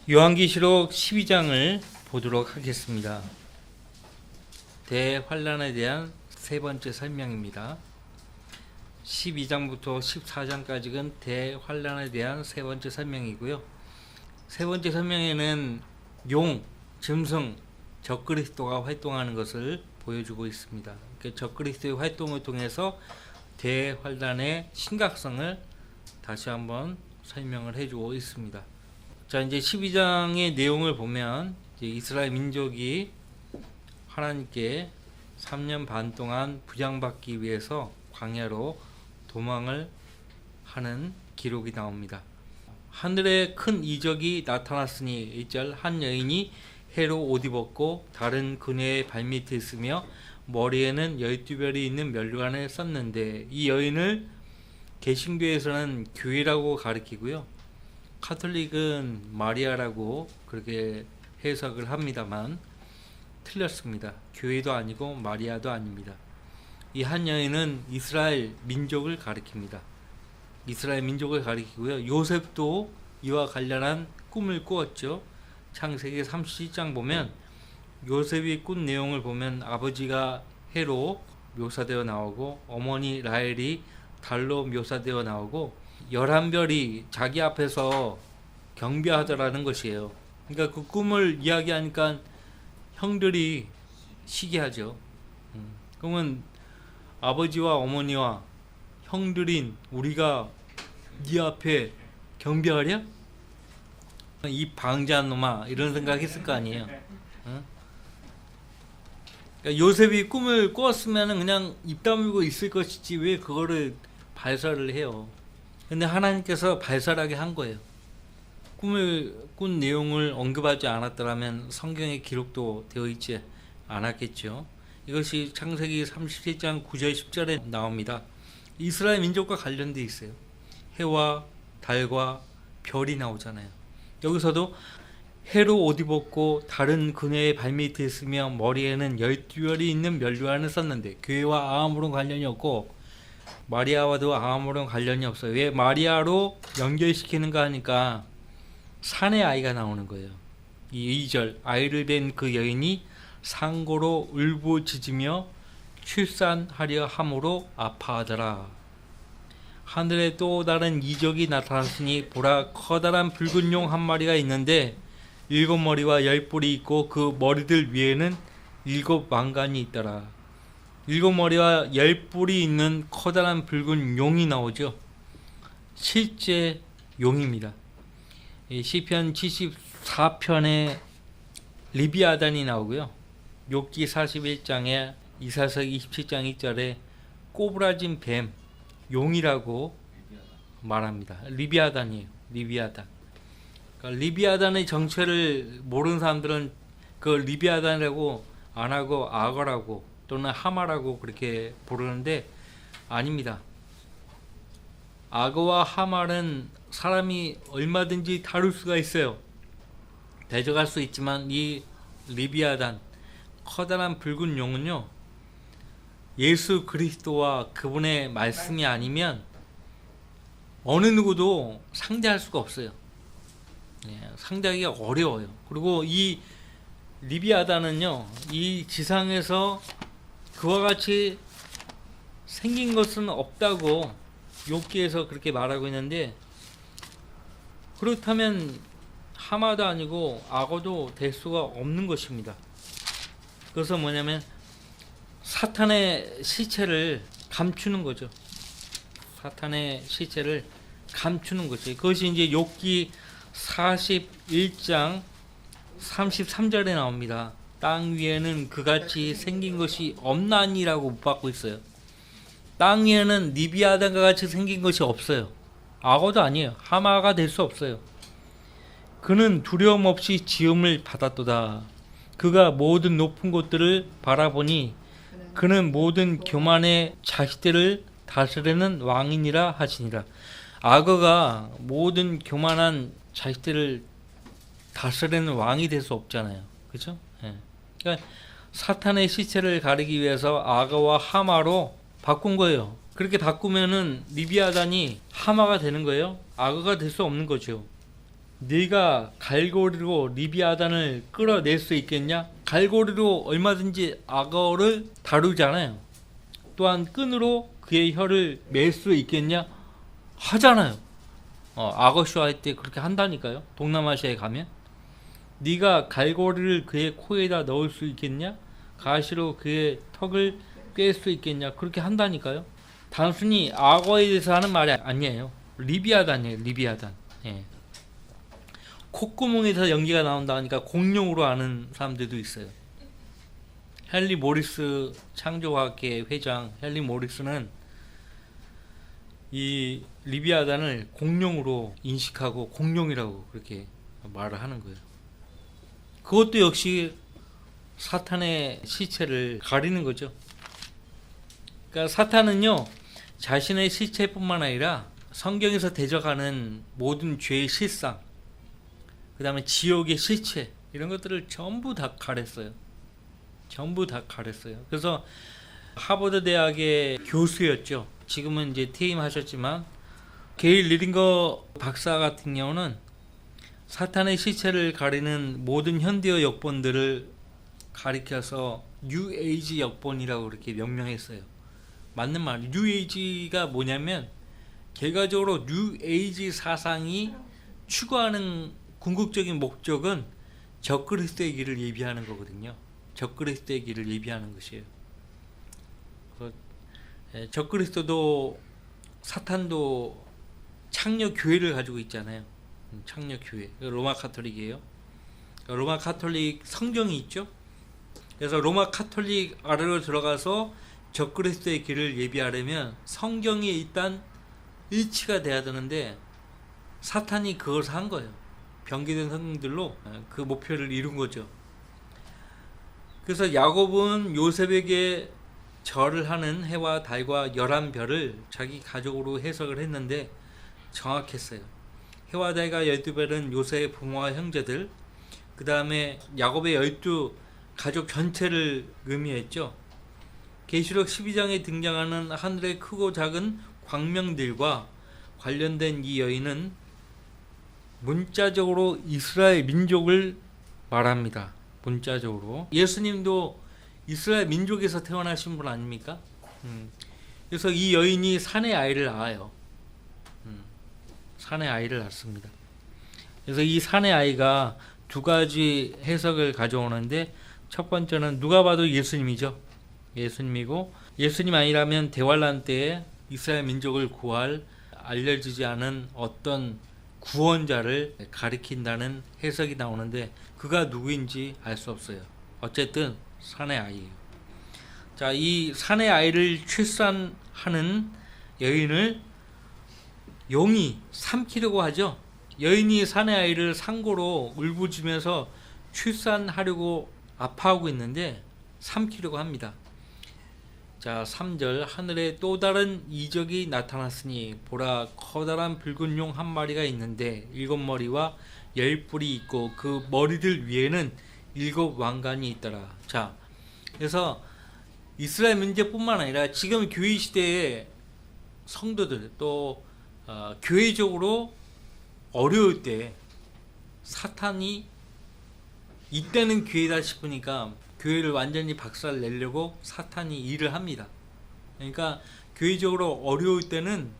요한계시록 12장을 보도록 하겠습니다. 대환란에 대한 세 번째 설명입니다. 12장부터 14장까지는 대환란에 대한 세 번째 설명이고요. 세 번째 설명에는 용, 짐승, 적그리스도가 활동하는 것을 보여주고 있습니다. 적그리스도의 활동을 통해서 대환란의 심각성을 다시 한번 설명을 해주고 있습니다. 자, 이제 12장의 내용을 보면 이제 이스라엘 민족이 하나님께 3년 반 동안 부양받기 위해서 광야로 도망을 하는 기록이 나옵니다. 하늘에 큰 이적이 나타났으니 1절 한 여인이 해로 옷 입었고 다른 그네의 발밑에 있으며 머리에는 12별이 있는 멸류관을 썼는데, 이 여인을 개신교에서는 교회라고 가리키고요, 카톨릭은 마리아라고 그렇게 해석을 합니다만 틀렸습니다. 교회도 아니고 마리아도 아닙니다. 이 한 여인은 이스라엘 민족을 가리킵니다. 이스라엘 민족을 가리키고요, 요셉도 이와 관련한 꿈을 꾸었죠. 창세기 37장 보면 요셉이 꾼 내용을 보면 아버지가 해로 묘사되어 나오고 어머니 라헬이 달로 묘사되어 나오고 11별이 자기 앞에서 경배하더라는 것이에요. 그러니까 그 꿈을 이야기하니까 형들이 시기하죠. 그러면 아버지와 어머니와 형들인 우리가 네 앞에 경배하랴? 이 방자한 놈아, 이런 생각했을 거 아니에요. 그러니까 요셉이 꿈을 꾸었으면 그냥 입 다물고 있을 것이지 왜 그거를 발설을 해요. 근데 하나님께서 발설하게 한 거예요. 꿈을 꾼 내용을 언급하지 않았더라면 성경에 기록도 되어 있지 않았겠죠. 이것이 창세기 37장 9절 10절에 나옵니다. 이스라엘 민족과 관련되어 있어요. 해와 달과 별이 나오잖아요. 여기서도 해로 옷 입었고 다른 그네의 발밑에 있으며 머리에는 12별이 있는 멸류관을 썼는데, 교회와 아무런 관련이 없고 마리아와도 아무런 관련이 없어요. 왜 마리아로 연결시키는가 하니까 산의 아이가 나오는 거예요. 이 2절 아이를 뵌 그 여인이 상고로 울부짖으며 출산하려 함으로 아파하더라. 하늘에 또 다른 이적이 나타났으니 보라, 커다란 붉은 용 한 마리가 있는데 7머리와 10뿔이 있고 그 머리들 위에는 7왕관이 있더라. 7머리와 10뿔이 있는 커다란 붉은 용이 나오죠. 실제 용입니다. 시편 74편에 리비아단이 나오고요, 욥기 41장에 이사석 27장 2절에 꼬부라진 뱀, 용이라고 말합니다. 리비아단이에요. 리비아단. 그러니까 리비아단의 정체를 모르는 사람들은 그 리비아단이라고 안 하고 악어라고 또는 하마라고 그렇게 부르는데 아닙니다. 악어와 하마는 사람이 얼마든지 다룰 수가 있어요. 대적할 수 있지만 이 리비아단, 커다란 붉은 용은요, 예수 그리스도와 그분의 말씀이 아니면 어느 누구도 상대할 수가 없어요. 상대하기가 어려워요. 그리고 이 리비아단은요, 이 지상에서 그와 같이 생긴 것은 없다고 욥기에서 그렇게 말하고 있는데, 그렇다면 하마도 아니고 악어도 될 수가 없는 것입니다. 그래서 뭐냐면 사탄의 시체를 감추는 거죠. 사탄의 시체를 감추는 거죠. 그것이 이제 욥기 41장 33절에 나옵니다. 땅 위에는 그같이 생긴 것이 없나니라고 못 받고 있어요. 땅 위에는 리비아단과 같이 생긴 것이 없어요. 악어도 아니에요. 하마가 될 수 없어요. 그는 두려움 없이 지음을 받았도다. 그가 모든 높은 곳들을 바라보니 그는 모든 교만의 자식들을 다스리는 왕이니라 하시니라. 악어가 모든 교만한 자식들을 다스리는 왕이 될 수 없잖아요. 그렇죠? 그러니까 사탄의 시체를 가리기 위해서 악어와 하마로 바꾼 거예요. 그렇게 바꾸면은 리비아단이 하마가 되는 거예요. 악어가 될 수 없는 거죠. 네가 갈고리로 리비아단을 끌어낼 수 있겠냐? 갈고리로 얼마든지 악어를 다루잖아요. 또한 끈으로 그의 혀를 맬 수 있겠냐? 하잖아요. 악어쇼 할 때 그렇게 한다니까요. 동남아시아에 가면. 네가 갈고리를 그의 코에다 넣을 수 있겠냐? 가시로 그의 턱을 꿰 수 있겠냐? 그렇게 한다니까요. 단순히 악어에 대해서 하는 말이 아니에요. 리비아단이에요. 리비아단. 예. 콧구멍에서 연기가 나온다 하니까 공룡으로 아는 사람들도 있어요. 헨리 모리스 창조과학회 회장 헨리 모리스는 이 리비아단을 공룡으로 인식하고 공룡이라고 그렇게 말을 하는 거예요. 그것도 역시 사탄의 시체를 가리는 거죠. 그러니까 사탄은요, 자신의 시체뿐만 아니라 성경에서 대적하는 모든 죄의 실상, 그 다음에 지옥의 시체, 이런 것들을 전부 다 가렸어요. 전부 다 가렸어요. 그래서 하버드 대학의 교수였죠. 지금은 이제 퇴임하셨지만 게일 리딩거 박사 같은 경우는 사탄의 시체를 가리는 모든 현대어 역본들을 가리켜서 뉴에이지 역본이라고 그렇게 명명했어요. 맞는 말. 뉴에이지가 뭐냐면 결과적으로 뉴에이지 사상이 추구하는 궁극적인 목적은 적그리스도의 길을 예비하는 거거든요. 적그리스도의 길을 예비하는 것이에요. 적그리스도도 사탄도 창녀 교회를 가지고 있잖아요. 창녀 교회. 로마 카톨릭이에요. 로마 카톨릭 성경이 있죠. 그래서 로마 카톨릭 아래로 들어가서 적그리스도의 길을 예비하려면 성경에 일단 일치가 돼야 되는데 사탄이 그것을 한 거예요. 병기된 성경들로 그 목표를 이룬 거죠. 그래서 야곱은 요셉에게 절을 하는 해와 달과 11별을 자기 가족으로 해석을 했는데 정확했어요. 해와 달과 12별은 요셉의 부모와 형제들, 그 다음에 야곱의 12 가족 전체를 의미했죠. 계시록 12장에 등장하는 하늘의 크고 작은 광명들과 관련된 이 여인은 문자적으로 이스라엘 민족을 말합니다. 문자적으로. 예수님도 이스라엘 민족에서 태어나신 분 아닙니까? 그래서 이 여인이 산의 아이를 낳아요. 산의 아이를 낳습니다. 그래서 이 산의 아이가 두 가지 해석을 가져오는데 첫 번째는 누가 봐도 예수님이죠. 예수님이고 예수님 아니라면 대환란 때에 이스라엘 민족을 구할 알려지지 않은 어떤 구원자를 가리킨다는 해석이 나오는데 그가 누구인지 알 수 없어요. 어쨌든 산의 아이예요. 자, 이 산의 아이를 출산하는 여인을 용이 삼키려고 하죠. 여인이 산의 아이를 상고로 울부짖으면서 출산하려고 아파하고 있는데 삼키려고 합니다. 자, 3절 하늘에 또 다른 이적이 나타났으니 보라 커다란 붉은 용 한 마리가 있는데 7머리와 10뿔이 있고 그 머리들 위에는 7 왕관이 있더라. 자, 그래서 이스라엘 문제뿐만 아니라 지금 교회 시대의 성도들 또 교회적으로 어려울 때 사탄이 이때는 교회다 싶으니까 교회를 완전히 박살 내려고 사탄이 일을 합니다. 그러니까 교회적으로 어려울 때는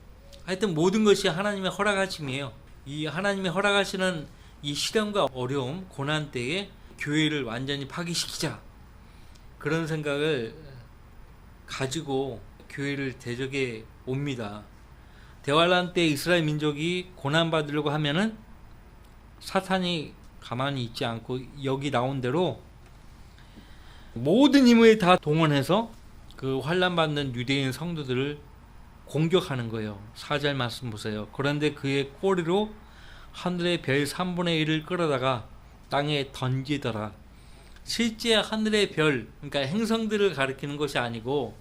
하여튼 모든 것이 하나님의 허락하심이에요. 이 하나님의 허락하시는 이 시련과 어려움, 고난 때에 교회를 완전히 파괴시키자. 그런 생각을 가지고 교회를 대적해 옵니다. 대환란 때 이스라엘 민족이 고난받으려고 하면은 사탄이 가만히 있지 않고 여기 나온 대로 모든 힘을 다 동원해서 그 환난 받는 유대인 성도들을 공격하는 거예요. 4절 말씀 보세요. 그런데 그의 꼬리로 하늘의 별 3분의 1을 끌어다가 땅에 던지더라. 실제 하늘의 별, 그러니까 행성들을 가리키는 것이 아니고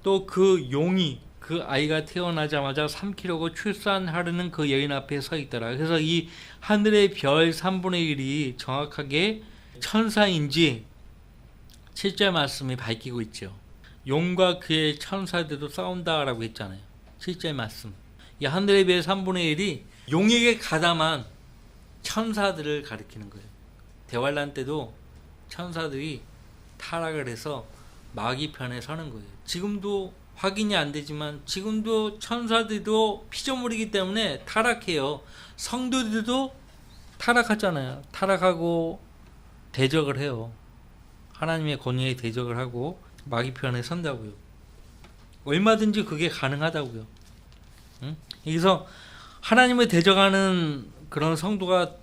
또 그 용이 그 아이가 태어나자마자 삼키려고 출산하려는 그 여인 앞에 서 있더라. 그래서 이 하늘의 별 3분의 1이 정확하게 천사인지 7절 말씀이 밝히고 있죠. 용과 그의 천사들도 싸운다라고 했잖아요. 7절 말씀. 이 하늘의 별 3분의 1이 용에게 가담한 천사들을 가리키는 거예요. 대환란 때도 천사들이 타락을 해서 마귀 편에 서는 거예요. 지금도 확인이 안 되지만 지금도 천사들도 피조물이기 때문에 타락해요. 성도들도 타락하잖아요. 타락하고 대적을 해요. 하나님의 권위에 대적을 하고 마귀 편에 선다고요. 얼마든지 그게 가능하다고요. 응? 여기서 하나님을 대적하는 그런 성도가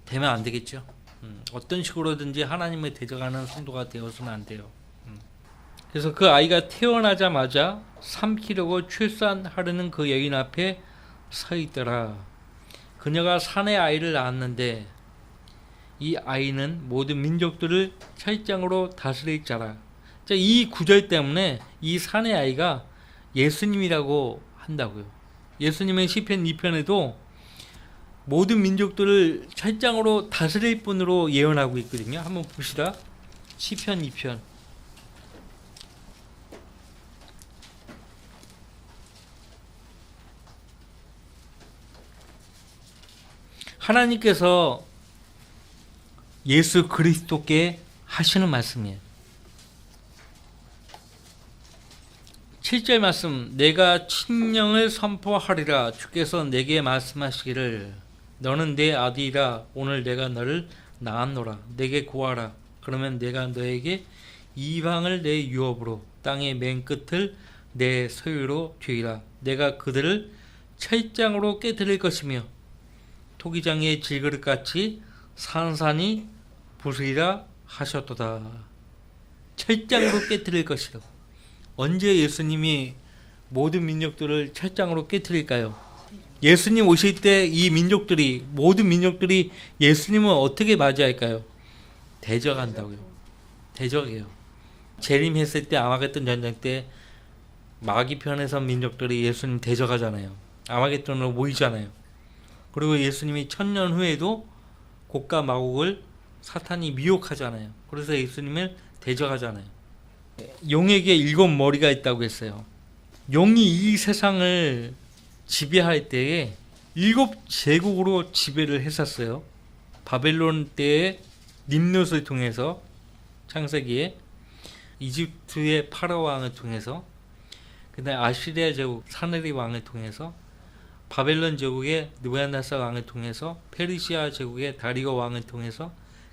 되면 안 되겠죠. 어떤 식으로든지 하나님을 대적하는 성도가 되어서는 안 돼요. 그래서 그 아이가 태어나자마자 삼키려고 출산하려는 그 여인 앞에 서 있더라. 그녀가 사내 아이를 낳았는데 이 아이는 모든 민족들을 철장으로 다스릴 자라. 이 구절 때문에 이 사내 아이가 예수님이라고 한다고요. 예수님은 시편 2편에도 모든 민족들을 철장으로 다스릴 분으로 예언하고 있거든요. 한번 봅시다. 시편 2편. 하나님께서 예수 그리스도께 하시는 말씀이에요. 7절 말씀. 내가 친령을 선포하리라. 주께서 내게 말씀하시기를 너는 내 아들이라. 오늘 내가 너를 낳았노라. 내게 구하라. 그러면 내가 너에게 이방을 내 유업으로 땅의 맨 끝을 내 소유로 주리라. 내가 그들을 철장으로 깨뜨릴 것이며 토기장의 질그릇같이 산산이 부수리라 하셨도다. 철장으로 깨뜨릴 것이라. 언제 예수님이 모든 민족들을 철장으로 깨뜨릴까요? 예수님 오실 때 이 민족들이, 모든 민족들이 예수님을 어떻게 맞이할까요? 대적한다고요. 대적이에요. 재림했을 때 아마겟돈 전쟁 때 마귀 편에 선 민족들이 예수님 대적하잖아요. 아마겟돈으로 모이잖아요. 그리고 예수님이 1000년 후에도 곡과 마곡을 사탄이 미혹하잖아요. 그래서 예수님을 대적하잖아요. 용에게 7머리가 있다고 했어요. 용이 이 세상을 지배할 때에 7제국으로 지배를 했었어요. 바벨론 때의 님롯을 통해서, 창세기에 이집트의 파라오 왕을 통해서, 그다음에 아시리아 제국 사네리 왕을 통해서, 바벨론 제국의 느부갓네살 왕을 통해서, 페르시아 제국의 다리오 왕을 통해서,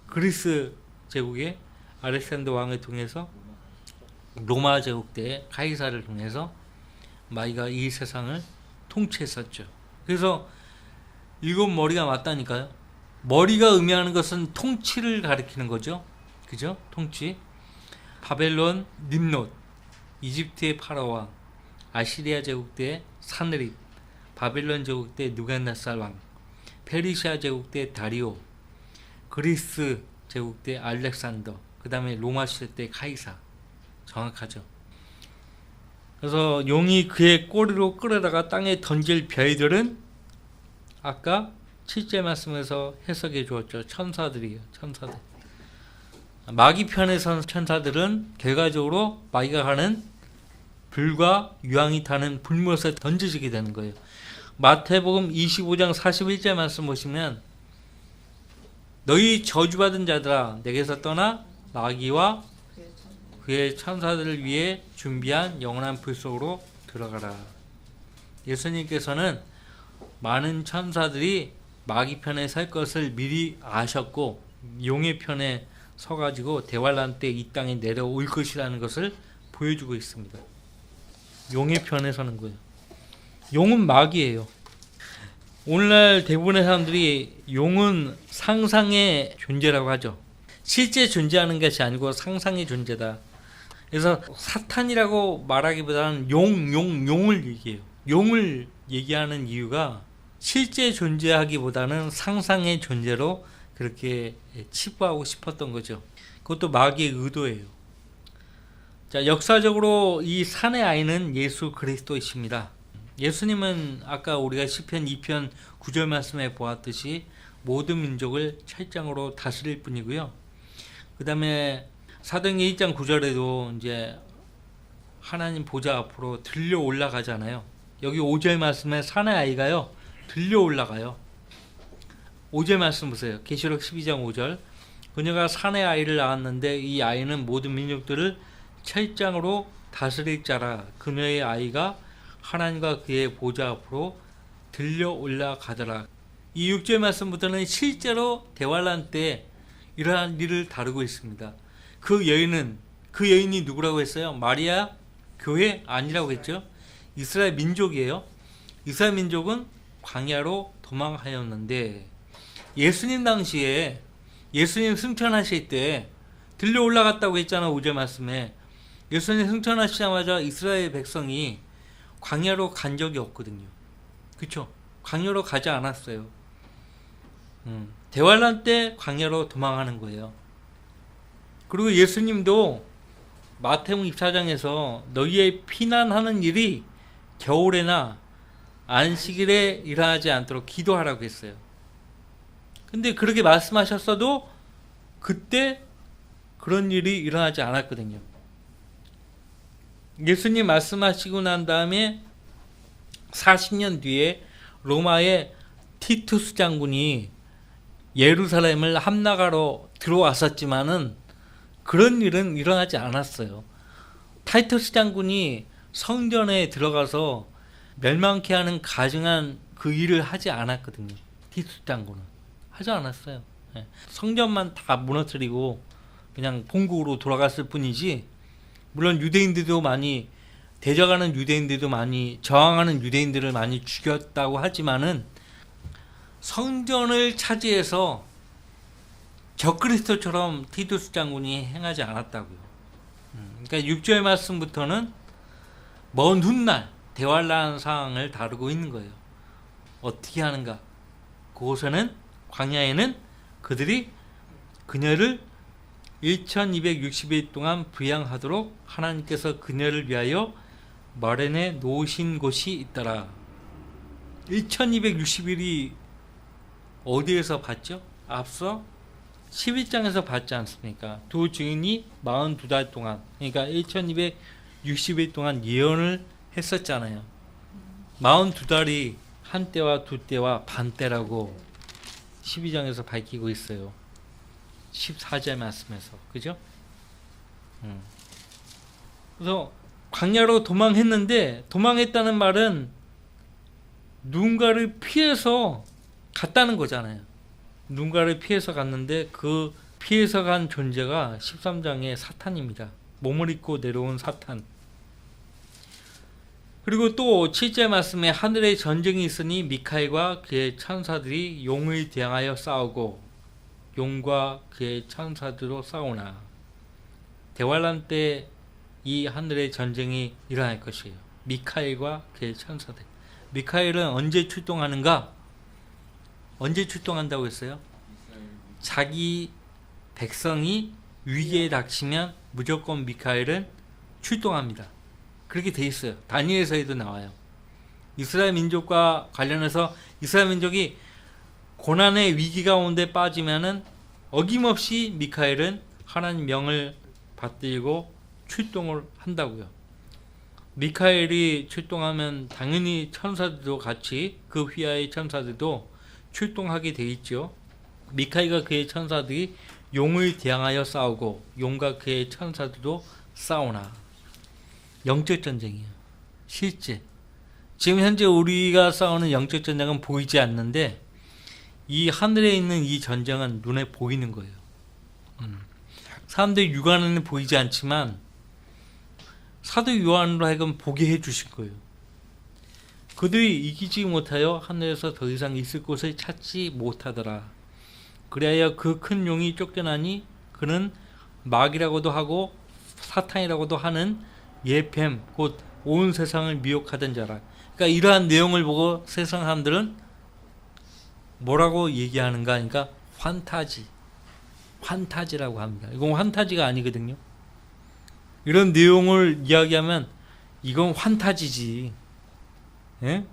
그리스 제국의 알렉산더 왕을 통해서, 로마 제국 때 카이사를 통해서 마귀가 이 세상을 통치했었죠. 그래서 7머리가 맞다니까요. 머리가 의미하는 것은 통치를 가리키는 거죠. 그죠? 통치. 바벨론 님롯, 이집트의 파라오 왕, 아시리아 제국 때 사느립, 바벨론 제국 때 느부갓네살 왕, 페르시아 제국 때 다리오, 그리스 제국 때 알렉산더, 그 다음에 로마 시대 때 카이사. 정확하죠. 그래서 용이 그의 꼬리로 끌어다가 땅에 던질 별들은 아까 7절 말씀에서 해석해 주었죠. 천사들이에요. 천사들. 마귀 편에 선 천사들은 결과적으로 마귀가 가는 불과 유황이 타는 불못에 던져지게 되는 거예요. 마태복음 25장 41절 말씀 보시면 너희 저주받은 자들아 내게서 떠나 마귀와 그의 천사들을 위해 준비한 영원한 불 속으로 들어가라. 예수님께서는 많은 천사들이 마귀 편에 설 것을 미리 아셨고 용의 편에 서가지고 대환란 때 이 땅에 내려올 것이라는 것을 보여주고 있습니다. 용의 편에 서는 거예요. 용은 마귀예요. 오늘날 대부분의 사람들이 용은 상상의 존재라고 하죠. 실제 존재하는 것이 아니고 상상의 존재다. 그래서 사탄이라고 말하기보다는 용을 얘기해요. 용을 얘기하는 이유가 실제 존재하기보다는 상상의 존재로 그렇게 치부하고 싶었던 거죠. 그것도 마귀의 의도예요. 자, 역사적으로 이 산의 아이는 예수 그리스도이십니다. 예수님은 아까 우리가 시편 2편 9절 말씀에 보았듯이 모든 민족을 철장으로 다스릴 분이고요. 그 다음에 사도행전 1장 9절에도 이제 하나님 보좌 앞으로 들려 올라가잖아요. 여기 5절 말씀에 산의 아이가요 들려 올라가요. 5절 말씀 보세요. 계시록 12장 5절. 그녀가 산에 아이를 낳았는데 이 아이는 모든 민족들을 철장으로 다스릴 자라. 그녀의 아이가 하나님과 그의 보좌 앞으로 들려 올라가더라. 이 6절 말씀부터는 실제로 대환란 때 이러한 일을 다루고 있습니다. 그 여인이 누구라고 했어요? 마리아 교회 아니라고 했죠. 이스라엘 민족이에요. 이스라엘 민족은 광야로 도망하였는데 예수님 당시에 예수님 승천하실 때 들려 올라갔다고 했잖아. 5절 말씀에. 예수님 승천하시자마자 이스라엘 백성이 광야로 간 적이 없거든요. 그렇죠? 광야로 가지 않았어요. 대환란 때 광야로 도망하는 거예요. 그리고 예수님도 마태복음 24장에서 너희의 피난하는 일이 겨울에나 안식일에 일어나지 않도록 기도하라고 했어요. 근데 그렇게 말씀하셨어도 그때 그런 일이 일어나지 않았거든요. 예수님 말씀하시고 난 다음에 40년 뒤에 로마의 티투스 장군이 예루살렘을 함락하러 들어왔었지만은 그런 일은 일어나지 않았어요. 타이투스 장군이 성전에 들어가서 멸망케 하는 가증한 그 일을 하지 않았거든요. 티투스 장군은 하지 않았어요. 성전만 다 무너뜨리고 그냥 본국으로 돌아갔을 뿐이지, 물론 유대인들도 많이 대적하는 유대인들도 많이 저항하는 유대인들을 많이 죽였다고 하지만은 성전을 차지해서 적그리스도처럼 티투스 장군이 행하지 않았다고요. 그러니까 6절 말씀부터는 먼 훗날 대환란 상황을 다루고 있는 거예요. 어떻게 하는가? 그곳에는 광야에는 그들이 그녀를 1260일 동안 부양하도록 하나님께서 그녀를 위하여 마련해 놓으신 곳이 있더라. 1260일이 어디에서 봤죠? 앞서 11장에서 봤지 않습니까? 두 증인이 42달 동안, 그러니까 1260일 동안 예언을 했었잖아요. 42달이 한때와 두때와 반때라고 12장에서 밝히고 있어요. 14절 말씀에서. 그죠? 그래서 광야로 도망했는데, 도망했다는 말은 누군가를 피해서 갔다는 거잖아요. 누군가를 피해서 갔는데 그 피해서 간 존재가 13장의 사탄입니다. 몸을 입고 내려온 사탄. 그리고 또 7절 말씀에 하늘에 전쟁이 있으니 미카엘과 그의 천사들이 용을 대항하여 싸우고 용과 그의 천사들로 싸우나. 대환란 때 이 하늘의 전쟁이 일어날 것이에요. 미카엘과 그의 천사들. 미카엘은 언제 출동하는가? 언제 출동한다고 했어요? 자기 백성이 위기에 닥치면 무조건 미카엘은 출동합니다. 그렇게 돼 있어요. 다니엘서에도 나와요. 이스라엘 민족과 관련해서 이스라엘 민족이 고난의 위기 가운데 빠지면은 어김없이 미카엘은 하나님 명을 받들고 출동을 한다고요. 미카엘이 출동하면 당연히 천사들도 같이 그 휘하의 천사들도 출동하게 돼 있죠. 미카엘과 그의 천사들이 용을 대항하여 싸우고 용과 그의 천사들도 싸우나. 영적 전쟁이에요. 실제 지금 현재 우리가 싸우는 영적 전쟁은 보이지 않는데 이 하늘에 있는 이 전쟁은 눈에 보이는 거예요. 사람들이 육안에는 보이지 않지만 사도 요한으로 하여금 보게 해주신 거예요. 그들이 이기지 못하여 하늘에서 더 이상 있을 곳을 찾지 못하더라. 그리하여 그 큰 용이 쫓겨나니 그는 마귀라고도 하고 사탄이라고도 하는 예뱀 곧 온 세상을 미혹하던 자라. 그러니까 이러한 내용을 보고 세상 사람들은 뭐라고 얘기하는가? 그러니까 환타지라고 합니다. 이건 환타지가 아니거든요. 이런 내용을 이야기하면 이건 환타지지. 예?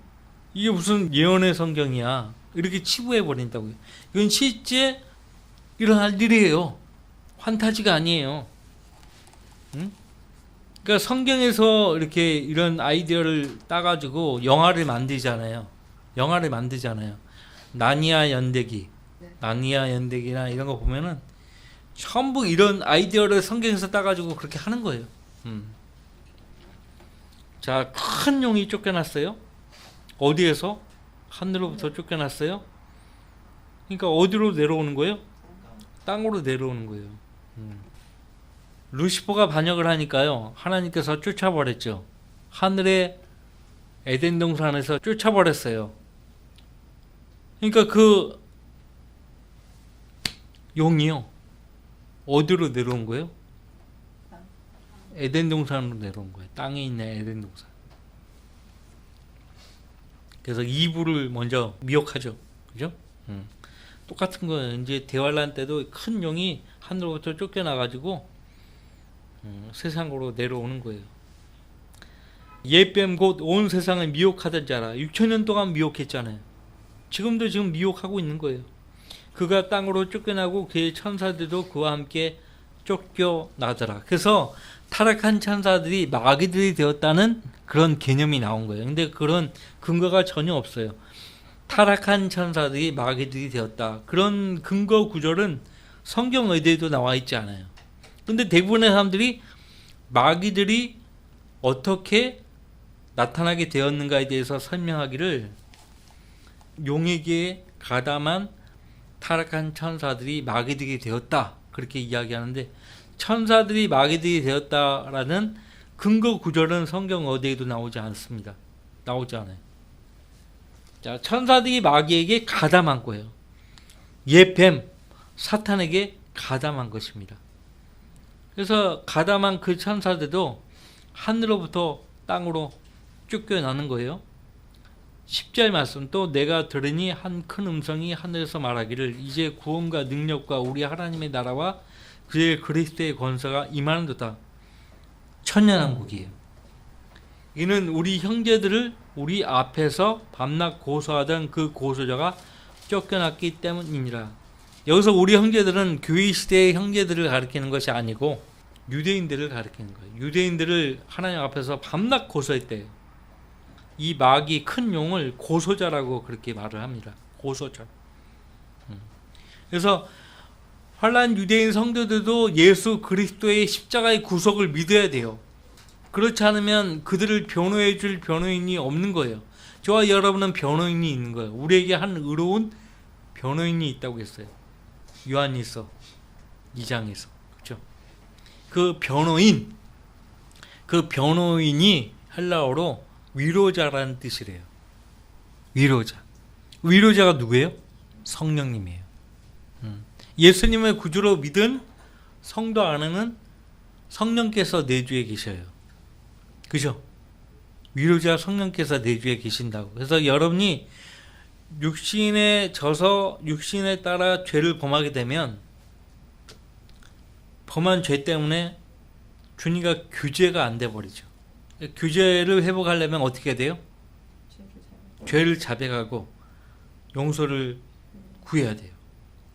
이게 무슨 예언의 성경이야. 이렇게 치부해 버린다고요. 이건 실제 일어날 일이에요. 환타지가 아니에요. 응? 그러니까 성경에서 이렇게 이런 아이디어를 따가지고 영화를 만들잖아요. 나니아 연대기, 나니아 연대기나 이런 거 보면은 전부 이런 아이디어를 성경에서 따가지고 그렇게 하는 거예요. 자, 큰 용이 쫓겨났어요. 어디에서? 하늘로부터 쫓겨났어요. 그러니까 어디로 내려오는 거예요? 땅으로 내려오는 거예요. 루시퍼가 반역을 하니까요, 하나님께서 쫓아버렸죠. 하늘의 에덴 동산에서 쫓아버렸어요. 그러니까 그 용이요, 어디로 내려온 거예요? 에덴 동산으로 내려온 거예요. 땅에 있는 에덴 동산. 그래서 이브를 먼저 미혹하죠. 그죠? 똑같은 거예요. 이제 대환란 때도 큰 용이 하늘로부터 쫓겨나가지고 세상으로 내려오는 거예요. 옛뱀 곧 온 세상을 미혹하던 자라. 6천년 동안 미혹했잖아요. 지금도 지금 미혹하고 있는 거예요. 그가 땅으로 쫓겨나고 그의 천사들도 그와 함께 쫓겨나더라. 그래서 타락한 천사들이 마귀들이 되었다는 그런 개념이 나온 거예요. 근데 그런 근거가 전혀 없어요. 타락한 천사들이 마귀들이 되었다, 그런 근거 구절은 성경 어디에도 나와 있지 않아요. 근데 대부분의 사람들이 마귀들이 어떻게 나타나게 되었는가에 대해서 설명하기를 용에게 가담한 타락한 천사들이 마귀들이 되었다, 그렇게 이야기하는데, 천사들이 마귀들이 되었다라는 근거 구절은 성경 어디에도 나오지 않습니다. 나오지 않아요. 자, 천사들이 마귀에게 가담한 거예요. 옛뱀 사탄에게 가담한 것입니다. 그래서 가담한 그 천사들도 하늘로부터 땅으로 쫓겨나는 거예요. 10절 말씀, 또 내가 들으니 한 큰 음성이 하늘에서 말하기를 이제 구원과 능력과 우리 하나님의 나라와 그의 그리스도의 권세가 임하는도다. 천년왕국이에요. 이는 우리 형제들을 우리 앞에서 밤낮 고소하던 그 고소자가 쫓겨났기 때문이니라. 여기서 우리 형제들은 교회 시대의 형제들을 가리키는 것이 아니고 유대인들을 가리키는 거예요. 유대인들을 하나님 앞에서 밤낮 고소했대요. 이 마귀 큰 용을 고소자라고 그렇게 말을 합니다. 고소자. 그래서 환난 유대인 성도들도 예수 그리스도의 십자가의 구속을 믿어야 돼요. 그렇지 않으면 그들을 변호해 줄 변호인이 없는 거예요. 저와 여러분은 변호인이 있는 거예요. 우리에게 한 의로운 변호인이 있다고 했어요. 요한일서 2장에서. 그렇죠? 그 변호인이 헬라어로 위로자라는 뜻이래요. 위로자가 누구예요? 성령님이에요. 예수님을 구주로 믿은 성도 안에는 성령께서 내주에 계셔요. 그죠? 위로자 성령께서 내주에 계신다고. 그래서 여러분이 육신에 져서 육신에 따라 죄를 범하게 되면 범한 죄 때문에 주님과 규제가 안 돼 버리죠. 규제를 회복하려면 어떻게 돼요? 죄를 자백하고 용서를 구해야 돼요.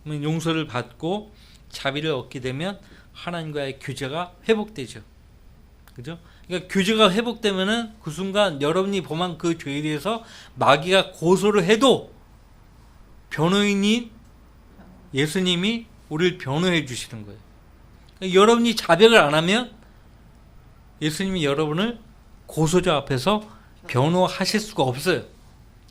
그러면 용서를 받고 자비를 얻게 되면 하나님과의 규제가 회복되죠. 그죠? 그러니까 규제가 회복되면은 그 순간 여러분이 범한 그 죄에 대해서 마귀가 고소를 해도 변호인인 예수님이 우리를 변호해 주시는 거예요. 그러니까 여러분이 자백을 안 하면 예수님이 여러분을 고소자 앞에서 변호하실 수가 없어요.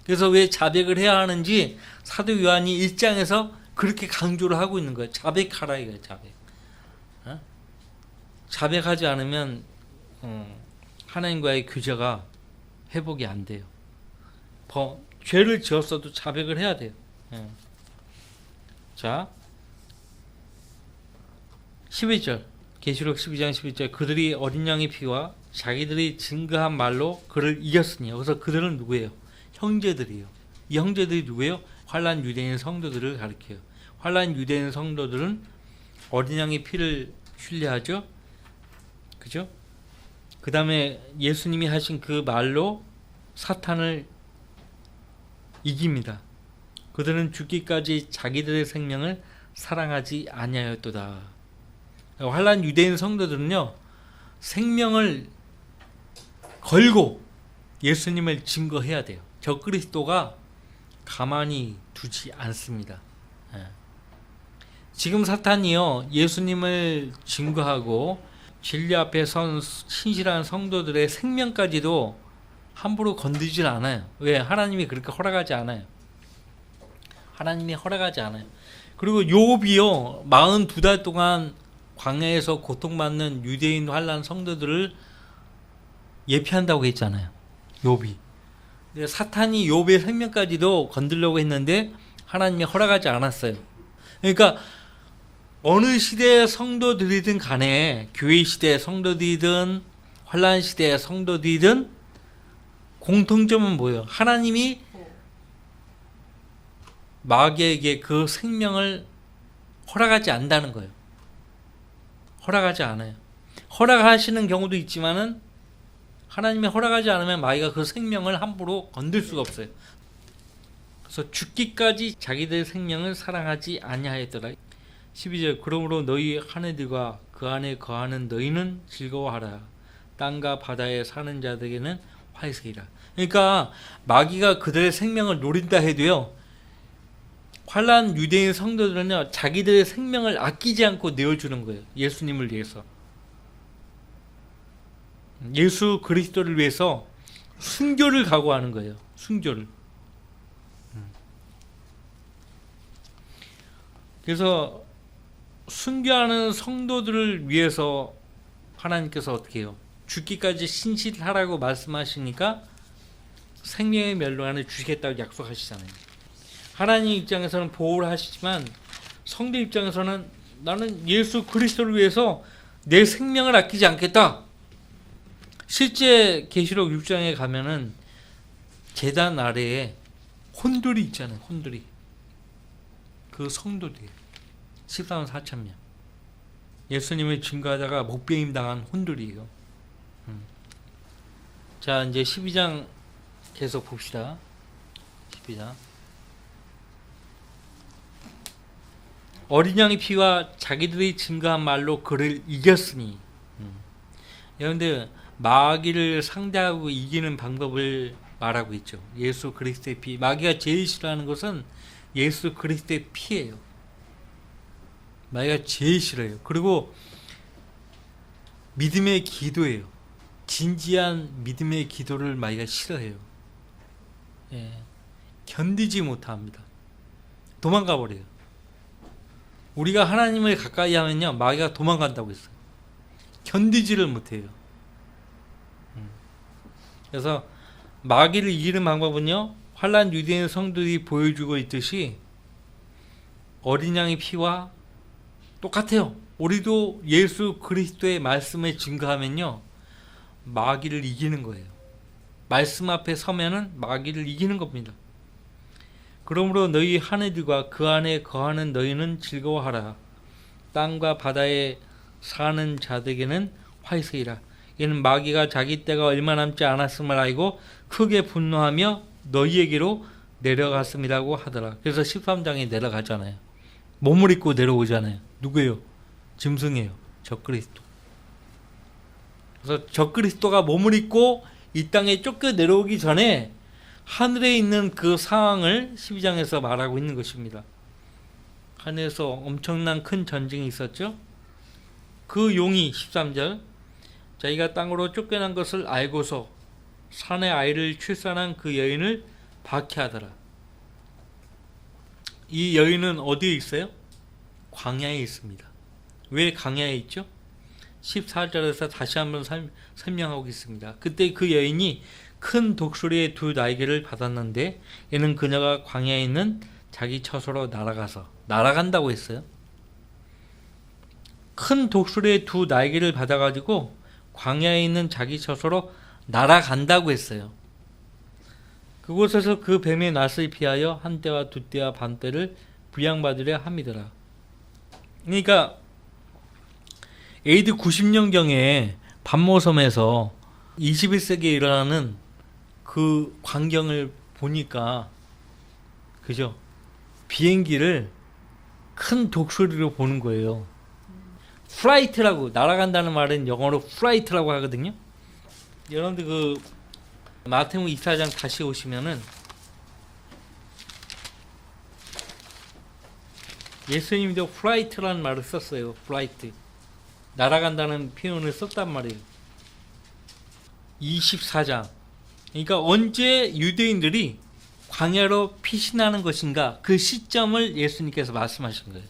그래서 왜 자백을 해야 하는지 사도 요한이 1장에서 그렇게 강조를 하고 있는 거예요. 자백하라 이거예요. 자백하지 않으면 하나님과의 규제가 회복이 안 돼요. 죄를 지었어도 자백을 해야 돼요. 자, 12절 계시록 12장 12절, 그들이 어린 양의 피와 자기들이 증거한 말로 그를 이겼으니. 여기서 그들은 누구예요? 형제들이에요. 이 형제들이 누구예요? 환난 유대인 성도들을 가리켜요. 환난 유대인 성도들은 어린 양의 피를 신뢰하죠. 그죠? 그 다음에 예수님이 하신 그 말로 사탄을 이깁니다. 그들은 죽기까지 자기들의 생명을 사랑하지 아니하였도다. 환난 유대인 성도들은요, 생명을 걸고 예수님을 증거해야 돼요. 저 그리스도가 가만히 두지 않습니다. 지금 사탄이요, 예수님을 증거하고 진리 앞에 선 신실한 성도들의 생명까지도 함부로 건드리질 않아요. 왜? 하나님이 그렇게 허락하지 않아요. 하나님이 허락하지 않아요. 그리고 욥이요, 42달 동안 광야에서 고통받는 유대인 환난 성도들을 예피한다고 했잖아요. 욥이. 사탄이 욥의 생명까지도 건들려고 했는데 하나님이 허락하지 않았어요. 그러니까 어느 시대의 성도들이든 간에, 교회 시대의 성도들이든 환난 시대의 성도들이든 공통점은 뭐예요? 하나님이 마귀에게 그 생명을 허락하지 않는다는 거예요. 허락하지 않아요. 허락하시는 경우도 있지만은 하나님이 허락하지 않으면 마귀가 그 생명을 함부로 건들 수가 없어요. 그래서 죽기까지 자기들 생명을 사랑하지 아니하였더라. 12절, 그러므로 너희 하늘들과 그 안에 거하는 너희는 즐거워하라. 땅과 바다에 사는 자들에게는 화이세이라. 그러니까 마귀가 그들의 생명을 노린다 해도요, 환난 유대인 성도들은요, 자기들의 생명을 아끼지 않고 내어주는 거예요. 예수님을 위해서. 예수 그리스도를 위해서 순교를 각오하는 거예요. 순교를. 그래서 순교하는 성도들을 위해서 하나님께서 어떻게 해요? 죽기까지 신실하라고 말씀하시니까 생명의 멸류관을 주시겠다고 약속하시잖아요. 하나님 입장에서는 보호를 하시지만 성도 입장에서는 나는 예수 그리스도를 위해서 내 생명을 아끼지 않겠다. 실제 계시록 6장에 가면은 제단 아래에 혼들이 있잖아요. 혼들이. 그 성도들이에요. 14만 4천 명. 예수님을 증거하다가 목배임 당한 혼들이에요. 자, 이제 12장 계속 봅시다. 12장. 어린 양의 피와 자기들이 증거한 말로 그를 이겼으니. 여러분들, 마귀를 상대하고 이기는 방법을 말하고 있죠. 예수 그리스도의 피. 마귀가 제일 싫어하는 것은 예수 그리스도의 피예요. 마귀가 제일 싫어요. 그리고 믿음의 기도예요. 진지한 믿음의 기도를 마귀가 싫어해요. 예, 견디지 못합니다. 도망가 버려요. 우리가 하나님을 가까이 하면요, 마귀가 도망간다고 했어요. 견디지를 못해요. 그래서 마귀를 이기는 방법은요, 환난 유대인 성도들이 보여주고 있듯이 어린 양의 피와 똑같아요. 우리도 예수 그리스도의 말씀을 증거하면요, 마귀를 이기는 거예요. 말씀 앞에 서면은 마귀를 이기는 겁니다. 그러므로 너희 하늘들과 그 안에 거하는 너희는 즐거워하라. 땅과 바다에 사는 자들에게는 화이세이라. 이는 마귀가 자기 때가 얼마 남지 않았음을 알고 크게 분노하며 너희에게로 내려갔음이라고 하더라. 그래서 13장에 내려가잖아요. 몸을 입고 내려오잖아요. 누구예요? 짐승이에요. 적그리스도. 그래서 적그리스도가 몸을 입고 이 땅에 쫓겨 내려오기 전에 하늘에 있는 그 상황을 12장에서 말하고 있는 것입니다. 하늘에서 엄청난 큰 전쟁이 있었죠. 그 용이 13절, 자기가 땅으로 쫓겨난 것을 알고서 산의 아이를 출산한 그 여인을 박해하더라. 이 여인은 어디에 있어요? 광야에 있습니다. 왜 광야에 있죠? 14절에서 다시 한번 설명하고 있습니다. 그때 그 여인이 큰 독수리의 두 날개를 받았는데 이는 그녀가 광야에 있는 자기 처소로 날아간다고 했어요. 큰 독수리의 두 날개를 받아가지고 광야에 있는 자기 처소로 날아간다고 했어요. 그곳에서 그 뱀의 낯을 피하여 한 때와 두 때와 반 때를 부양받으려 함이더라. 그러니까 AD 90년경에 반모섬에서 21세기에 일어나는 그 광경을 보니까, 그죠? 비행기를 큰 독수리로 보는 거예요. 플라이트라고, 날아간다는 말은 영어로 플라이트라고 하거든요. 여러분들 그 마태복음 24장 다시 오시면은 예수님도 플라이트라는 말을 썼어요. 플라이트. 날아간다는 표현을 썼단 말이에요. 24장. 그러니까 언제 유대인들이 광야로 피신하는 것인가, 그 시점을 예수님께서 말씀하신 거예요.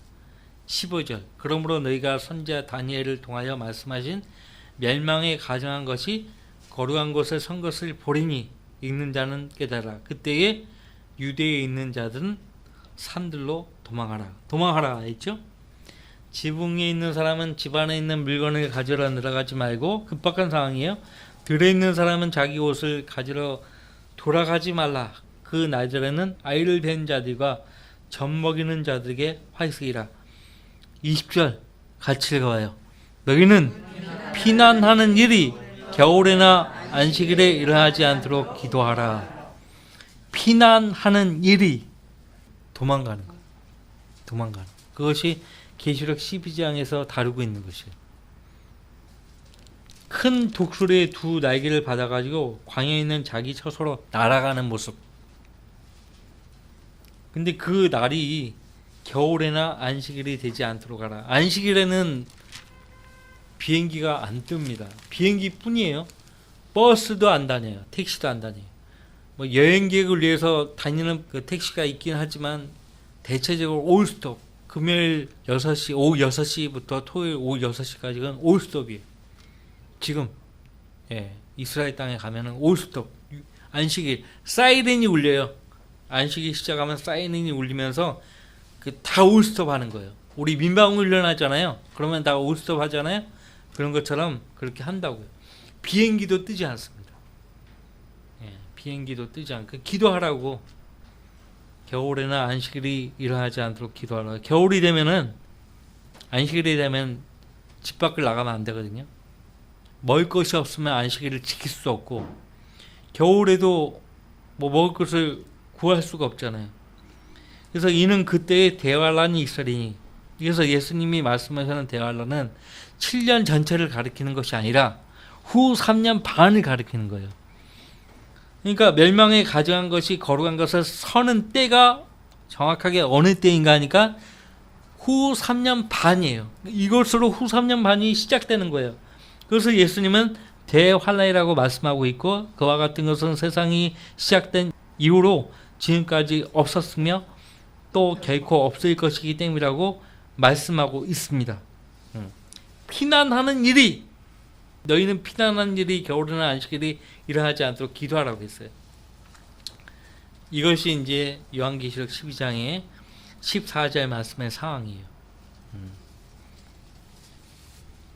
15절. 그러므로 너희가 선지자 다니엘을 통하여 말씀하신 멸망에 가정한 것이 거룩한 곳에 선 것을 보리니 읽는 자는 깨달아. 그때에 유대에 있는 자들은 산들로 도망하라. 도망하라 했죠. 지붕에 있는 사람은 집 안에 있는 물건을 가지러 들어가지 말고, 급박한 상황이에요. 들에 있는 사람은 자기 옷을 가지러 돌아가지 말라. 그 날들에는 아이를 낳은 자들과 젖 먹이는 자들에게 화이스이라. 20절 같이 읽어봐요. 너희는 피난하는 일이 겨울에나 안식일에 일어나지 않도록 기도하라. 피난하는 일이 도망가는 거예요. 도망가는. 그것이 계시록 12장에서 다루고 있는 것이에요. 큰 독수리의 두 날개를 받아가지고 광야에 있는 자기 처소로 날아가는 모습. 근데 그 날이 겨울에나 안식일이 되지 않도록 하라. 안식일에는 비행기가 안 뜹니다. 비행기뿐이에요. 버스도 안 다녀요. 택시도 안 다녀요. 뭐 여행객을 위해서 다니는 그 택시가 있긴 하지만 대체적으로 올스톱. 금요일 6시, 오후 6시부터 토요일 오후 6시까지는 올스톱이에요. 지금 이스라엘 땅에 가면은 올스톱. 안식일 사이렌이 울려요. 안식일 시작하면 사이렌이 울리면서 그 다 올스톱 하는 거예요. 우리 민방 훈련 하잖아요. 그러면 다 올스톱 하잖아요. 그런 것처럼 그렇게 한다고요. 비행기도 뜨지 않습니다. 비행기도 뜨지 않고 기도하라고. 겨울에나 안식일이 일어나지 않도록 기도하라. 겨울이 되면은, 안식일이 되면 집 밖을 나가면 안 되거든요. 먹을 것이 없으면 안식일을 지킬 수 없고, 겨울에도 뭐 먹을 것을 구할 수가 없잖아요. 그래서 이는 그때의 대환란이 있으리니, 그래서 예수님이 말씀하시는 대환란은 7년 전체를 가리키는 것이 아니라 후 3년 반을 가리키는 거예요. 그러니까 멸망에 가정한 것이 거룩한 것을 서는 때가 정확하게 어느 때인가 하니까 후 3년 반이에요. 이것으로 후 3년 반이 시작되는 거예요. 그래서 예수님은 대환란이라고 말씀하고 있고, 그와 같은 것은 세상이 시작된 이후로 지금까지 없었으며 또 결코 없을 것이기 때문이라고 말씀하고 있습니다. 피난하는 일이, 너희는 피난하는 일이 겨울이나 안식일이 일어나지 않도록 기도하라고 했어요. 이것이 이제 요한계시록 12장의 14절 말씀의 상황이에요.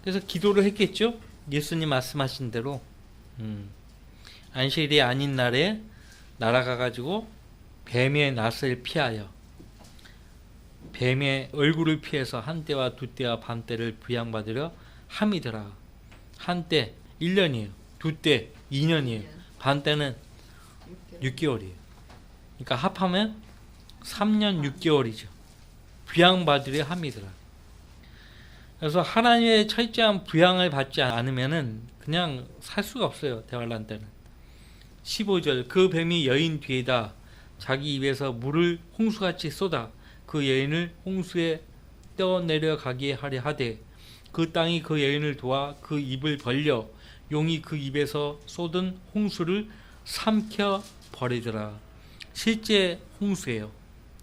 그래서 기도를 했겠죠. 예수님 말씀하신 대로 안식일이 아닌 날에 날아가 가지고 뱀의 낯을 피하여, 뱀의 얼굴을 피해서 한때와 두때와 반때를 부양받으려 함이더라. 한때 1년이에요. 두때 2년이에요. 반때는 6개월이에요. 그러니까 합하면 3년 6개월이죠. 부양받으려 함이더라. 그래서 하나님의 철저한 부양을 받지 않으면은 그냥 살 수가 없어요. 대환란 때는. 15절. 그 뱀이 여인 뒤에다 자기 입에서 물을 홍수같이 쏟아 그 여인을 홍수에 떠내려 가게 하려 하되, 그 땅이 그 여인을 도와 그 입을 벌려 용이 그 입에서 쏟은 홍수를 삼켜 버리더라. 실제 홍수예요.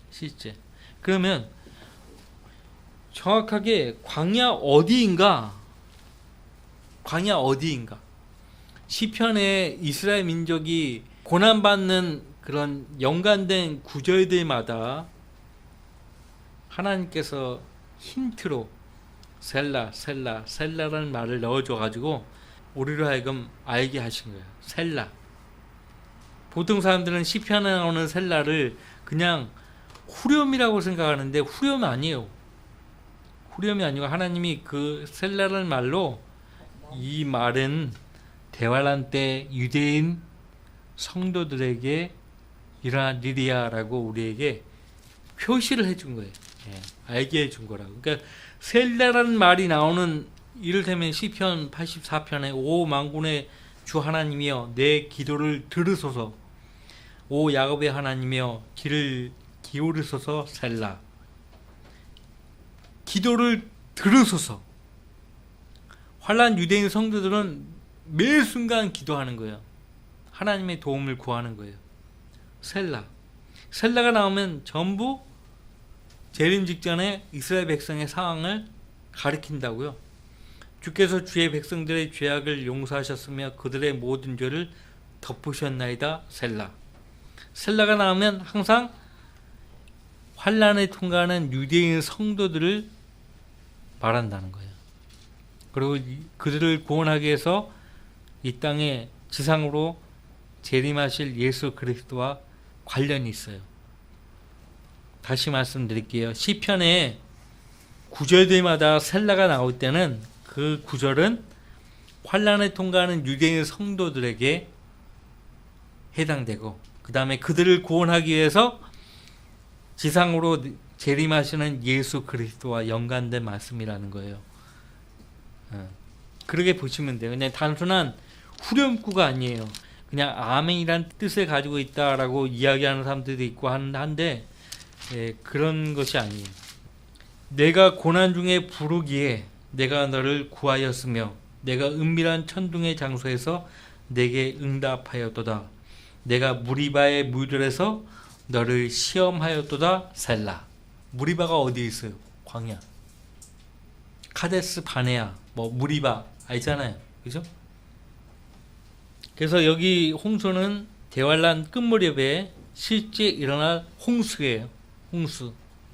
실제. 그러면 정확하게 광야 어디인가? 광야 어디인가? 시편에 이스라엘 민족이 고난받는 그런 연관된 구절들마다 하나님께서 힌트로 셀라, 셀라, 셀라라는 말을 넣어줘가지고 우리로 하여금 알게 하신 거예요. 셀라. 보통 사람들은 시편에 나오는 셀라를 그냥 후렴이라고 생각하는데 후렴이 아니에요. 후렴이 아니고 하나님이 그 셀라라는 말로, 이 말은 대환란 때 유대인 성도들에게 일어난 일이야라고 우리에게 표시를 해준 거예요. 알게 해준 거라고. 그러니까 셀라라는 말이 나오는, 이를테면 시편 84편에 오 만군의 주 하나님이여 내 기도를 들으소서, 오 야곱의 하나님이여 귀를 기울이소서 셀라. 기도를 들으소서. 환난 유대인 성도들은 매 순간 기도하는 거예요. 하나님의 도움을 구하는 거예요. 셀라가 나오면 전부 재림 직전에 이스라엘 백성의 상황을 가리킨다고요. 주께서 주의 백성들의 죄악을 용서하셨으며 그들의 모든 죄를 덮으셨나이다. 셀라가 나오면 항상 환난에 통과하는 유대인 성도들을 말한다는 거예요. 그리고 그들을 구원하기 위해서 이 땅에 지상으로 재림하실 예수 그리스도와 관련이 있어요. 다시 말씀드릴게요. 시편에 구절들마다 셀라가 나올 때는 그 구절은 환난을 통과하는 유대인 성도들에게 해당되고, 그 다음에 그들을 구원하기 위해서 지상으로 재림하시는 예수 그리스도와 연관된 말씀이라는 거예요. 그렇게 보시면 돼요. 그냥 단순한 후렴구가 아니에요. 그냥 아멘이란 뜻을 가지고 있다라고 이야기하는 사람들도 있고 한데, 그런 것이 아니에요. 내가 고난 중에 부르기에 내가 너를 구하였으며 내가 은밀한 천둥의 장소에서 내게 응답하였도다. 내가 무리바의 물들에서 너를 시험하였도다. 셀라. 무리바가 어디에 있어요? 광야. 카데스 바네아, 무리바 알잖아요. 그죠? 그래서 여기 홍수는 대환란 끝무렵에 실제 일어날 홍수예요. 홍수.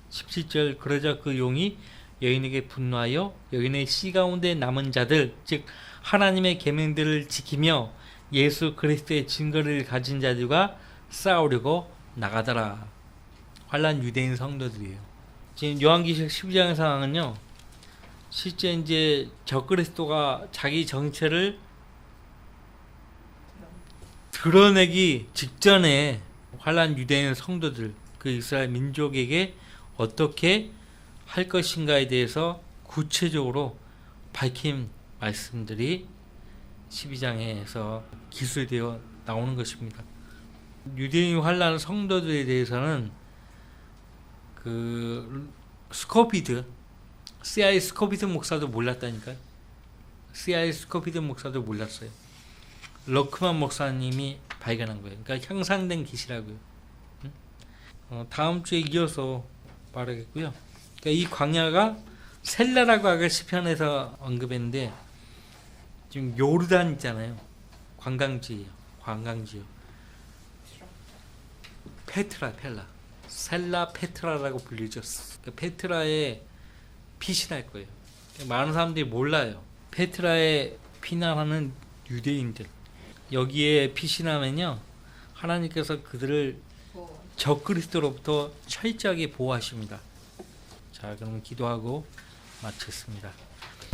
17절 그러자 그 용이 여인에게 분노하여 여인의 씨 가운데 남은 자들, 즉 하나님의 계명들을 지키며 예수 그리스도의 증거를 가진 자들과 싸우려고 나가더라. 환난 유대인 성도들이에요. 지금 요한계시록 12장의 상황은요, 실제 이제 적그리스도가 자기 정체를 드러내기 직전에 환난 유대인 성도들, 그 이스라엘 민족에게 어떻게 할 것인가에 대해서 구체적으로 밝힌 말씀들이 12장에서 기술되어 나오는 것입니다. 유대인 환난 성도들에 대해서는 그 스코피드, C.I. 스코피드 목사도 몰랐다니까요. C.I. 스코피드 목사도 몰랐어요. 러크만 목사님이 발견한 거예요. 그러니까 향상된 계시라고요. 다음 주에 이어서 말하겠고요. 그러니까 이 광야가 셀라라고 아까 시편에서 언급했는데, 지금 요르단 있잖아요. 관광지예요. 페트라. 셀라 페트라라고 불리죠. 그러니까 페트라에 피신할 거예요. 그러니까 많은 사람들이 몰라요. 페트라에 피난하는 유대인들, 여기에 피신하면요, 하나님께서 그들을 적그리스도로부터 철저하게 보호하십니다. 자, 그럼 기도하고 마치겠습니다.